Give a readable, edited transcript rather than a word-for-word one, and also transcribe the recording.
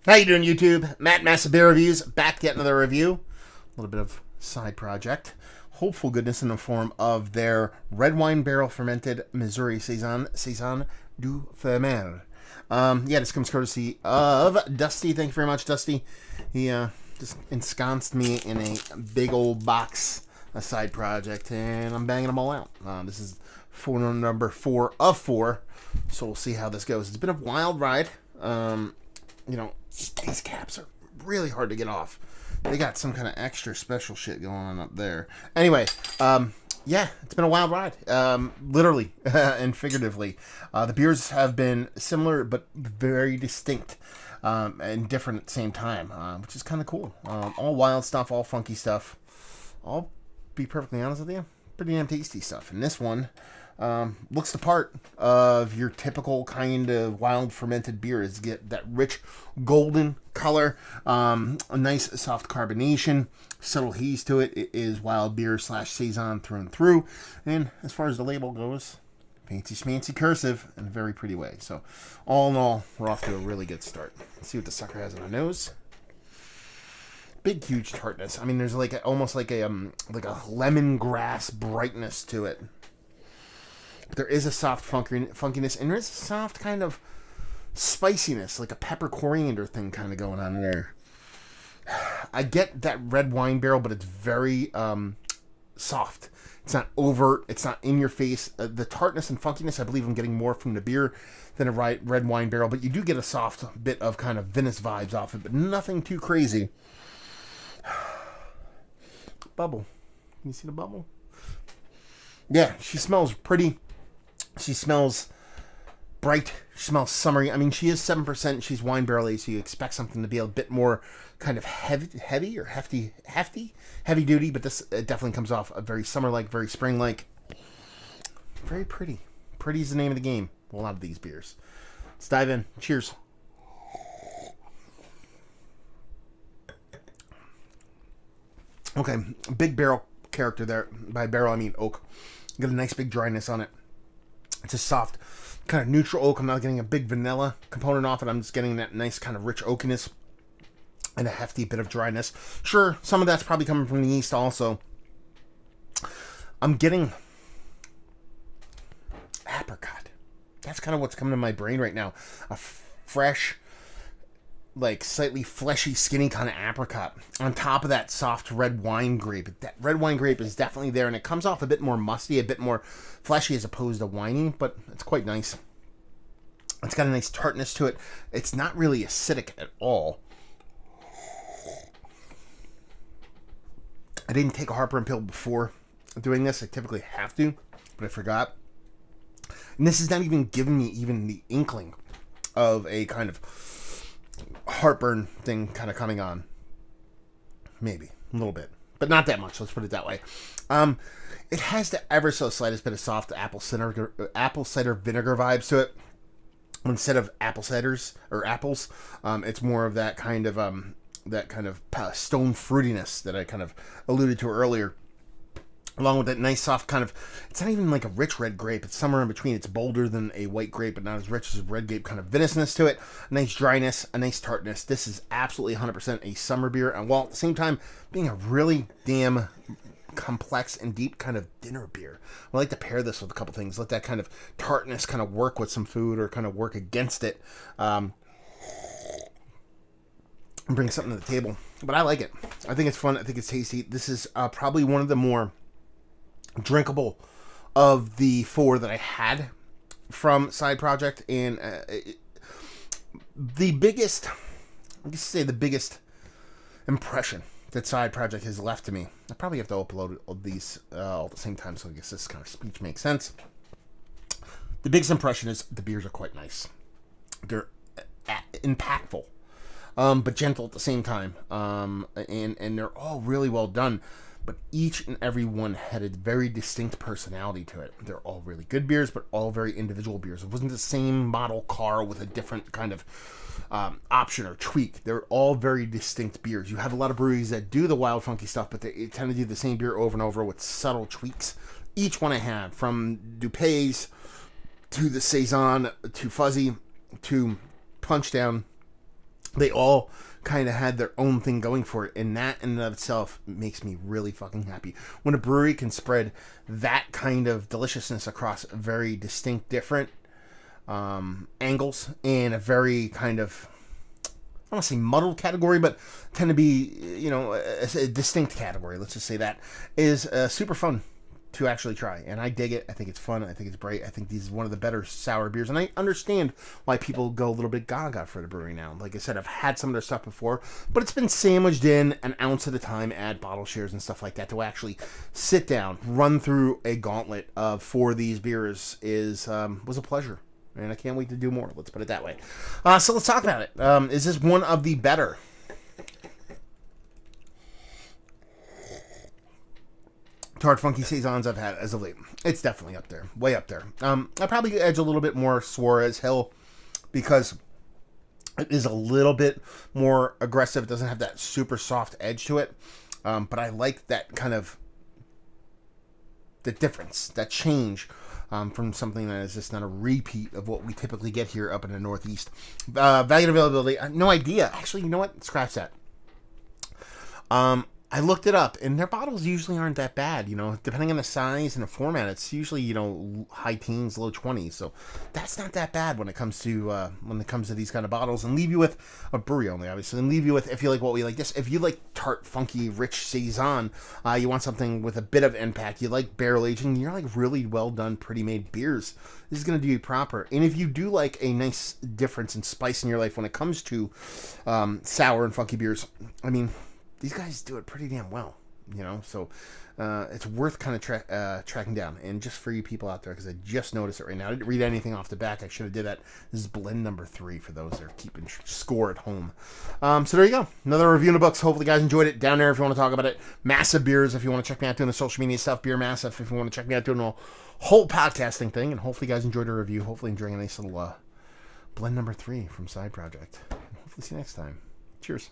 How you doing, YouTube? Matt Massive Beer Reviews, back to get another review. A little bit of side project. Hopeful goodness in the form of their red wine barrel fermented Missouri Saison du Fermier. This comes courtesy of Dusty. Thank you very much, Dusty. He just ensconced me in a big old box, a side project, and I'm banging them all out. This is number 4 of 4, so we'll see how this goes. It's been a wild ride. These caps are really hard to get off. They got some kind of extra special shit going on up there. Anyway, it's been a wild ride, literally and figuratively. The beers have been similar but very distinct and different at the same time, which is kind of cool. All wild stuff, all funky stuff. I'll be perfectly honest with you, pretty damn tasty stuff. And this one looks the part of your typical kind of wild fermented beers. Get that rich golden color, a nice soft carbonation, subtle haze to it. It is wild beer / Saison through and through. And as far as the label goes, fancy schmancy cursive in a very pretty way. So all in all, we're off to a really good start. Let's see what the sucker has on our nose. Big, huge tartness. I mean, there's almost like a lemongrass brightness to it. There is a soft funkiness, and there is a soft kind of spiciness, like a pepper coriander thing kind of going on there. I get that red wine barrel, but it's very soft. It's not overt. It's not in your face. The tartness and funkiness, I believe I'm getting more from the beer than a red wine barrel, but you do get a soft bit of kind of Venice vibes off it, but nothing too crazy. Bubble. Can you see the bubble? Yeah, she smells pretty. She smells bright. She smells summery. I mean, she is 7%. She's wine barrel aged, so you expect something to be a bit more kind of heavy or hefty duty. But this definitely comes off a very summer-like, very spring-like. Very pretty. Pretty is the name of the game. A lot of these beers. Let's dive in. Cheers. Okay, big barrel character there. By barrel, I mean oak. Got a nice big dryness on it. It's a soft, kind of neutral oak. I'm not getting a big vanilla component off it. I'm just getting that nice kind of rich oakiness and a hefty bit of dryness. Sure, some of that's probably coming from the yeast also. I'm getting apricot. That's kind of what's coming to my brain right now. A fresh, like slightly fleshy, skinny kind of apricot on top of that soft red wine grape. That red wine grape is definitely there, and it comes off a bit more musty, a bit more fleshy as opposed to winey, but it's quite nice. It's got a nice tartness to it. It's not really acidic at all. I didn't take a heartburn pill before doing this. I typically have to, but I forgot. And this is not even giving me even the inkling of a kind of heartburn thing kind of coming on. Maybe a little bit, but not that much. Let's put it that way. It has the ever so slightest bit of soft apple cider vinegar vibes to it. Instead of apple ciders or apples, it's more of that kind of stone fruitiness that I kind of alluded to earlier. Along with that nice soft kind of, it's not even like a rich red grape. It's somewhere in between. It's bolder than a white grape, but not as rich as a red grape. Kind of Venice-ness to it. A nice dryness, a nice tartness. This is absolutely 100% a summer beer. And while at the same time being a really damn complex and deep kind of dinner beer, I like to pair this with a couple things. Let that kind of tartness kind of work with some food or kind of work against it. And bring something to the table. But I like it. I think it's fun. I think it's tasty. This is probably one of the more drinkable of the 4 that I had from Side Project, and the biggest impression that Side Project has left to me. I probably have to upload these all at the same time, so I guess this kind of speech makes sense. The biggest impression is the beers are quite nice. They're impactful, but gentle at the same time, and they're all really well done. But each and every one had a very distinct personality to it. They're all really good beers, but all very individual beers. It wasn't the same model car with a different kind of option or tweak. They're all very distinct beers. You have a lot of breweries that do the wild, funky stuff, but they tend to do the same beer over and over with subtle tweaks. Each one I had, from Dupé's to the Saison to Fuzzy to Punch Down, They all kind of had their own thing going for it, and that in and of itself makes me really fucking happy. When a brewery can spread that kind of deliciousness across very distinct, different angles in a very kind of, I don't want to say muddled category, but tend to be, a distinct category, let's just say that, is super fun to actually try. And I dig it. I think it's fun. I think it's great. I think this is one of the better sour beers. And I understand why people go a little bit gaga for the brewery now. Like I said, I've had some of their stuff before, but it's been sandwiched in an ounce at a time, add bottle shares and stuff like that. To actually sit down, run through a gauntlet of 4 of these beers was a pleasure. And I can't wait to do more. Let's put it that way. So let's talk about it. Is this one of the better tart funky Saisons I've had as of late? It's definitely up there. Way up there. I probably edge a little bit more Suarez Hill because it is a little bit more aggressive. It doesn't have that super soft edge to it. But I like that kind of the difference, that change from something that is just not a repeat of what we typically get here up in the Northeast. Value and availability, no idea. Actually, you know what? Scratch that. I looked it up, and their bottles usually aren't that bad. Depending on the size and the format, it's usually high teens, low 20s. So that's not that bad when it comes to these kind of bottles. And leave you with a brewery only, obviously. And leave you with, if you like what we like this, if you like tart, funky, rich Saison, you want something with a bit of impact. You like barrel aging. You're like really well done, pretty made beers. This is going to do you proper. And if you do like a nice difference in spice in your life when it comes to sour and funky beers, I mean, these guys do it pretty damn well, so it's worth kind of tracking down. And just for you people out there, because I just noticed it right now, I didn't read anything off the back. I should have did that. This is blend number 3 for those that are keeping score at home. So there you go. Another review in the books. Hopefully you guys enjoyed it. Down there if you want to talk about it. Massive Beers if you want to check me out doing the social media stuff. Beer Massive if you want to check me out doing a whole podcasting thing. And hopefully you guys enjoyed the review. Hopefully enjoying a nice little blend number 3 from Side Project. And hopefully see you next time. Cheers.